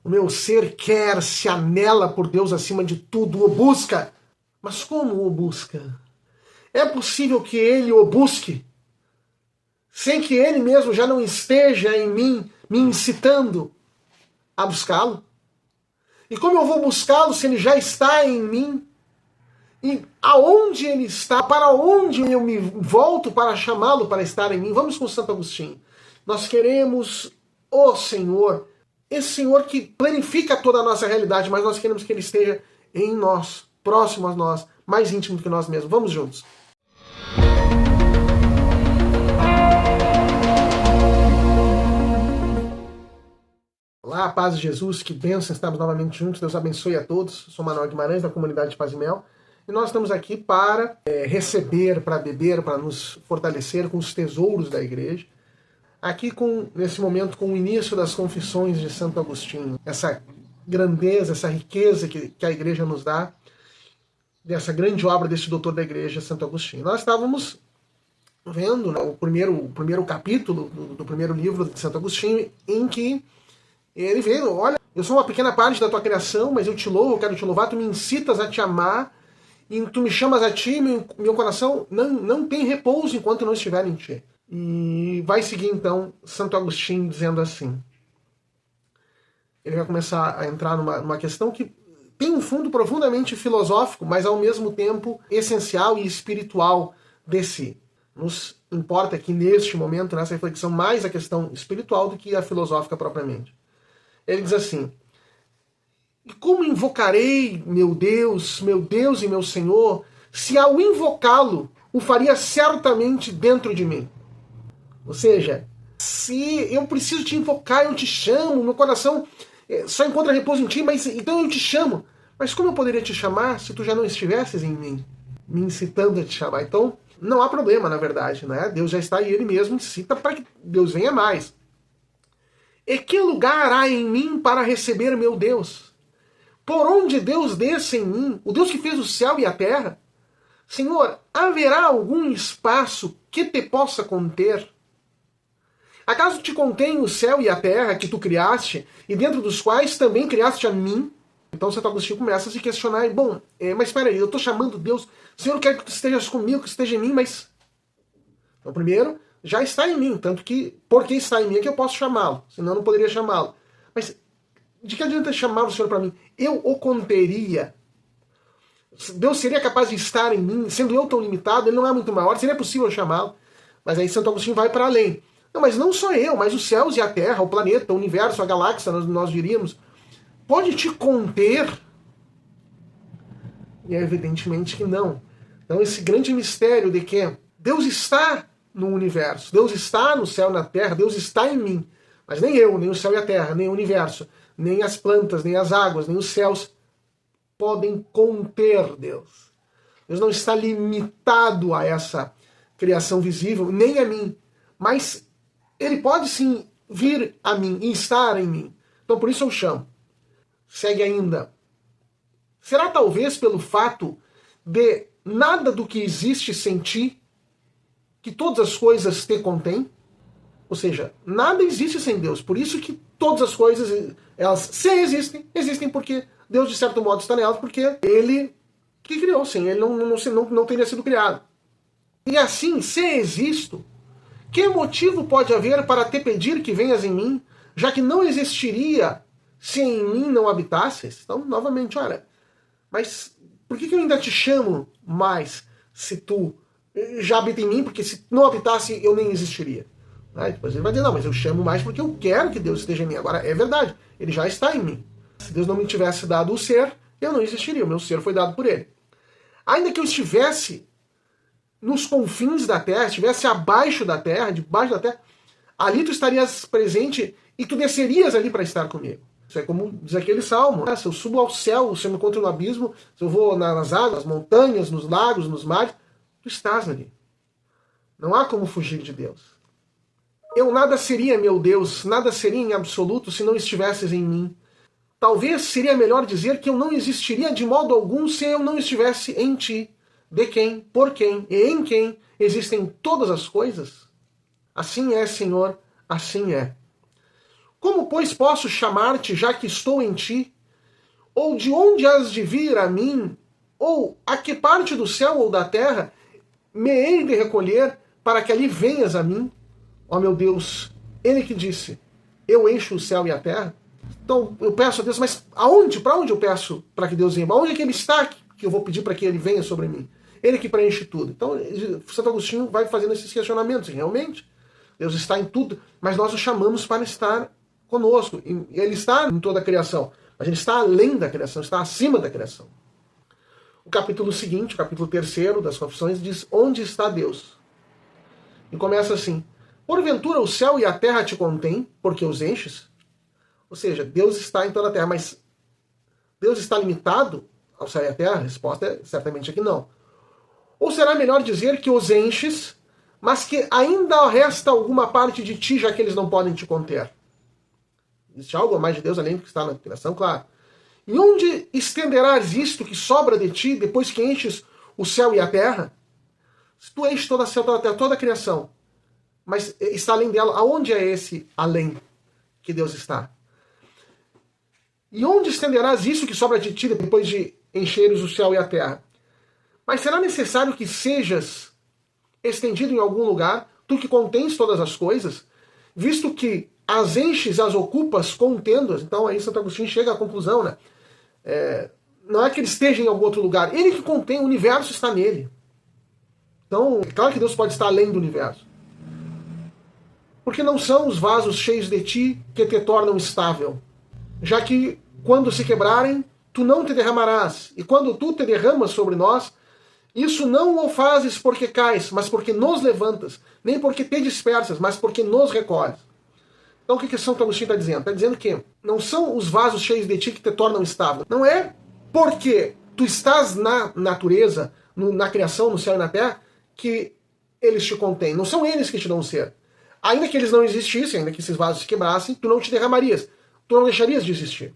O meu ser quer, se anela por Deus acima de tudo, o busca. Mas como o busca? É possível que ele o busque sem que ele mesmo já não esteja em mim, me incitando a buscá-lo? E como eu vou buscá-lo se ele já está em mim? E aonde ele está? Para onde eu me volto para chamá-lo para estar em mim? Vamos com Santo Agostinho. Nós queremos o Senhor, esse Senhor que planifica toda a nossa realidade, mas nós queremos que ele esteja em nós, próximo a nós, mais íntimo do que nós mesmos. Vamos juntos. Olá, paz de Jesus, que bênção, estamos novamente juntos, Deus abençoe a todos. Eu sou Manuel Guimarães, da comunidade de Paz e Mel, e nós estamos aqui para receber, para beber, para nos fortalecer com os tesouros da igreja. Aqui, nesse momento, com o início das confissões de Santo Agostinho, essa grandeza, essa riqueza que a igreja nos dá, dessa grande obra desse doutor da igreja, Santo Agostinho. Nós estávamos vendo, né, o primeiro capítulo do primeiro livro de Santo Agostinho, em que ele veio, olha, eu sou uma pequena parte da tua criação, mas eu te louvo, eu quero te louvar, tu me incitas a te amar, e tu me chamas a ti, meu coração não tem repouso enquanto não estiver em ti. E vai seguir então Santo Agostinho dizendo assim. Ele vai começar a entrar numa questão que tem um fundo profundamente filosófico, mas ao mesmo tempo essencial e espiritual de si. Nos importa aqui neste momento, nessa reflexão, mais a questão espiritual do que a filosófica propriamente. Ele diz assim: e como invocarei meu Deus e meu Senhor, se ao invocá-lo o faria certamente dentro de mim? Ou seja, se eu preciso te invocar, eu te chamo, meu coração só encontra repouso em ti, mas então eu te chamo. Mas como eu poderia te chamar se tu já não estivesses em mim, me incitando a te chamar? Então, não há problema, na verdade, né? Deus já está aí, ele mesmo incita para que Deus venha mais. E que lugar há em mim para receber meu Deus? Por onde Deus desce em mim, o Deus que fez o céu e a terra? Senhor, haverá algum espaço que te possa conter? Acaso te contém o céu e a terra que tu criaste, e dentro dos quais também criaste a mim? Então Santo Agostinho começa a se questionar, mas espera aí, eu estou chamando Deus, Senhor, eu quero que tu estejas comigo, que esteja em mim, mas... Então primeiro, já está em mim, tanto que, porque está em mim é que eu posso chamá-lo, senão eu não poderia chamá-lo. Mas de que adianta chamar o Senhor para mim? Eu o conteria. Deus seria capaz de estar em mim, sendo eu tão limitado, ele não é muito maior, seria possível chamá-lo. Mas aí Santo Agostinho vai para além. Não, mas não só eu, mas os céus e a terra, o planeta, o universo, a galáxia, nós diríamos, pode te conter? E é evidentemente que não. Então esse grande mistério de que Deus está no universo, Deus está no céu e na terra, Deus está em mim, mas nem eu, nem o céu e a terra, nem o universo, nem as plantas, nem as águas, nem os céus podem conter Deus. Deus não está limitado a essa criação visível, nem a mim, mas ele pode sim vir a mim e estar em mim. Então por isso eu chamo. Segue ainda. Será talvez pelo fato de nada do que existe sem ti, que todas as coisas te contêm? Ou seja, nada existe sem Deus. Por isso que todas as coisas, elas se existem porque Deus de certo modo está nelas, porque ele que criou, sem ele não teria sido criado. E assim, se existo, que motivo pode haver para te pedir que venhas em mim, já que não existiria se em mim não habitasses? Então, novamente, olha, mas por que eu ainda te chamo mais se tu já habita em mim? Porque se não habitasse, eu nem existiria. Aí depois ele vai dizer, não, mas eu chamo mais porque eu quero que Deus esteja em mim. Agora, é verdade, ele já está em mim. Se Deus não me tivesse dado o ser, eu não existiria, o meu ser foi dado por ele. Ainda que eu estivesse nos confins da terra, estivesse abaixo da terra, debaixo da terra, ali tu estarias presente e tu descerias ali para estar comigo. Isso é como diz aquele salmo, né? Se eu subo ao céu, se eu me encontro no abismo, se eu vou nas águas, nas montanhas, nos lagos, nos mares, tu estás ali. Não há como fugir de Deus. Eu nada seria, meu Deus, nada seria em absoluto se não estivesses em mim. Talvez seria melhor dizer que eu não existiria de modo algum se eu não estivesse em ti. De quem, por quem e em quem existem todas as coisas? Assim é, Senhor, assim é. Como, pois, posso chamar-te, já que estou em ti? Ou de onde has de vir a mim? Ou a que parte do céu ou da terra me hei de recolher para que ali venhas a mim? Ó meu Deus, ele que disse, eu encho o céu e a terra. Então eu peço a Deus, mas aonde? Para onde eu peço para que Deus venha? Aonde é que ele está que eu vou pedir para que ele venha sobre mim? Ele que preenche tudo. Então Santo Agostinho vai fazendo esses questionamentos. E realmente, Deus está em tudo, mas nós o chamamos para estar conosco. Ele está em toda a criação, mas ele está além da criação, está acima da criação. O capítulo seguinte, o capítulo 3 das Confissões, diz: onde está Deus? E começa assim: porventura o céu e a terra te contêm, porque os enches? Ou seja, Deus está em toda a terra, mas Deus está limitado ao céu e à terra? A resposta é certamente aqui não. Ou será melhor dizer que os enches, mas que ainda resta alguma parte de ti, já que eles não podem te conter? Existe algo a mais de Deus além do que está na criação? Claro. E onde estenderás isto que sobra de ti, depois que enches o céu e a terra? Se tu enches toda a céu, toda a terra, toda a criação, mas está além dela, aonde é esse além que Deus está? E onde estenderás isso que sobra de ti, depois de encheres o céu e a terra? Mas será necessário que sejas estendido em algum lugar, tu que contens todas as coisas, visto que as enches, as ocupas, contendo-as. Então aí Santo Agostinho chega à conclusão, né? Não é que ele esteja em algum outro lugar, ele que contém, o universo está nele. Então, é claro que Deus pode estar além do universo. Porque não são os vasos cheios de ti que te tornam estável, já que quando se quebrarem, tu não te derramarás, e quando tu te derramas sobre nós, isso não o fazes porque cais, mas porque nos levantas, nem porque te dispersas, mas porque nos recolhes. Então o que Santo Agostinho está dizendo? Está dizendo que não são os vasos cheios de ti que te tornam estável. Não é porque tu estás na natureza, na criação, no céu e na terra, que eles te contêm. Não são eles que te dão o ser. Ainda que eles não existissem, ainda que esses vasos se quebrassem, tu não te derramarias. Tu não deixarias de existir.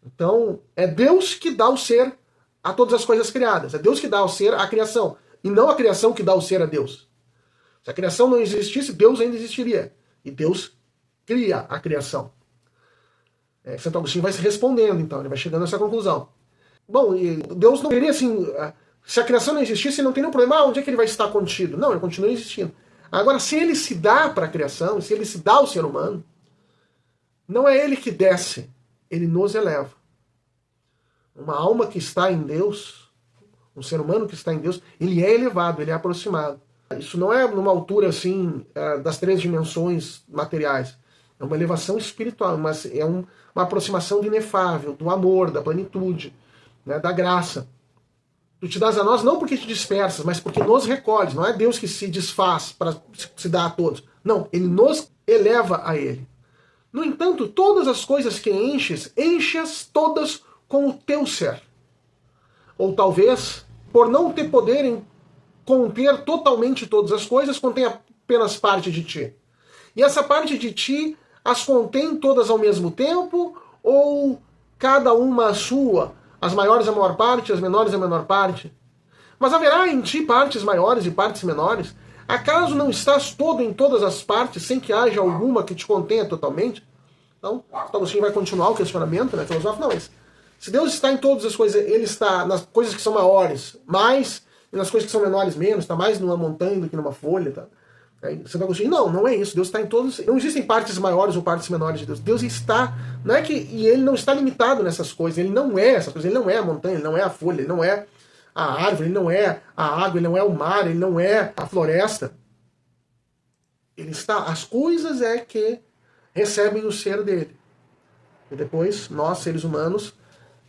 Então, é Deus que dá o ser a todas as coisas criadas. É Deus que dá o ser à criação. E não a criação que dá o ser a Deus. Se a criação não existisse, Deus ainda existiria. E Deus cria a criação. Santo Agostinho vai se respondendo, então. Ele vai chegando a essa conclusão. Bom, Deus não teria assim... Se a criação não existisse, não tem nenhum problema. Onde é que ele vai estar contido? Não, ele continua existindo. Agora, se ele se dá para a criação, se ele se dá ao ser humano, não é ele que desce, ele nos eleva. Uma alma que está em Deus, um ser humano que está em Deus, ele é elevado, ele é aproximado. Isso não é numa altura assim das 3 dimensões materiais. É uma elevação espiritual, mas é uma aproximação do inefável, do amor, da plenitude, né, da graça. Tu te dás a nós não porque te dispersas, mas porque nos recolhes. Não é Deus que se desfaz para se dar a todos. Não, ele nos eleva a ele. No entanto, todas as coisas que enches, enche-as todas com o teu ser. Ou talvez, por não te poderem conter totalmente todas as coisas, contém apenas parte de ti. E essa parte de ti as contém todas ao mesmo tempo, ou cada uma a sua? As maiores a maior parte, as menores a menor parte? Mas haverá em ti partes maiores e partes menores? Acaso não estás todo em todas as partes, sem que haja alguma que te contenha totalmente? Então, Santo Agostinho vai continuar o questionamento, né? Filosófico, não, mas se Deus está em todas as coisas, ele está nas coisas que são maiores, mais, e nas coisas que são menores, menos, está mais numa montanha do que numa folha, tá? Aí, Santo Agostinho, não é isso. Deus está em todos. Não existem partes maiores ou partes menores de Deus. Deus está. Não é que. E ele não está limitado nessas coisas. Ele não é essas coisas. Ele não é a montanha, ele não é a folha, ele não é a árvore, ele não é a água, ele não é o mar, ele não é a floresta. Ele está. As coisas é que recebem o ser dele. E depois, nós, seres humanos,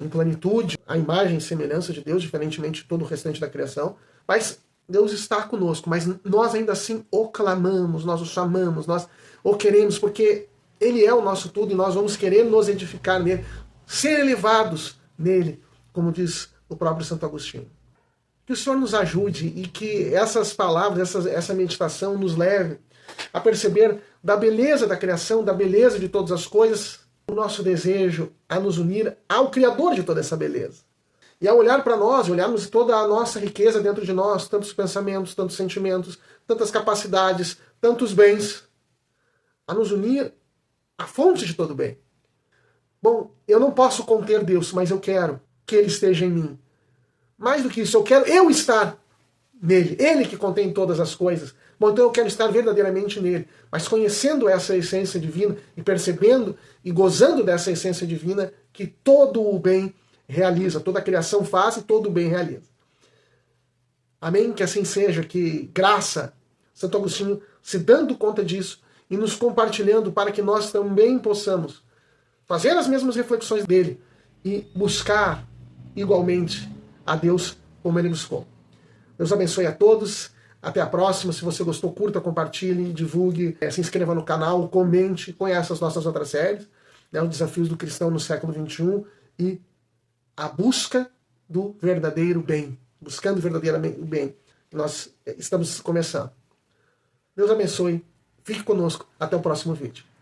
em plenitude, a imagem e semelhança de Deus, diferentemente de todo o restante da criação, mas Deus está conosco, mas nós ainda assim o clamamos, nós o chamamos, nós o queremos, porque ele é o nosso tudo e nós vamos querer nos edificar nele, ser elevados nele, como diz o próprio Santo Agostinho. Que o Senhor nos ajude e que essas palavras, essa meditação nos leve a perceber da beleza da criação, da beleza de todas as coisas, o nosso desejo a nos unir ao Criador de toda essa beleza. E ao olhar para nós, olharmos toda a nossa riqueza dentro de nós, tantos pensamentos, tantos sentimentos, tantas capacidades, tantos bens, a nos unir a fonte de todo bem. Bom, eu não posso conter Deus, mas eu quero que Ele esteja em mim. Mais do que isso, eu quero eu estar nele. Ele que contém todas as coisas. Bom, então eu quero estar verdadeiramente nele. Mas conhecendo essa essência divina e percebendo e gozando dessa essência divina que todo o bem realiza, toda a criação faz e todo o bem realiza. Amém? Que assim seja, que graça, Santo Agostinho se dando conta disso e nos compartilhando para que nós também possamos fazer as mesmas reflexões dele e buscar igualmente a Deus como ele buscou. Deus abençoe a todos. Até a próxima. Se você gostou, curta, compartilhe, divulgue, se inscreva no canal, comente, conheça as nossas outras séries, né, os desafios do cristão no século XXI e a busca do verdadeiro bem. Buscando verdadeiramente o bem. Nós estamos começando. Deus abençoe. Fique conosco. Até o próximo vídeo.